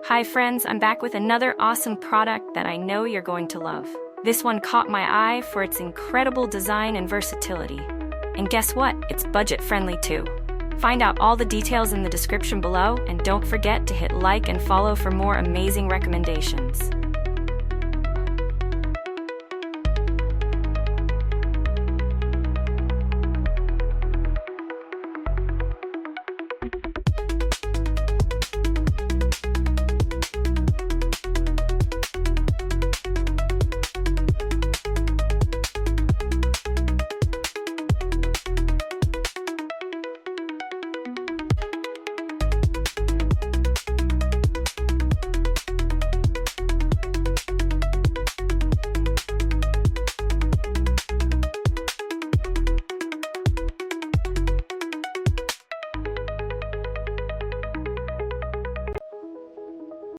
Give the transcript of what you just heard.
Hi friends, I'm back with another awesome product that I know you're going to love. This one caught my eye for its incredible design and versatility. And guess what? It's budget-friendly too. Find out all the details in the description below, and don't forget to hit like and follow for more amazing recommendations.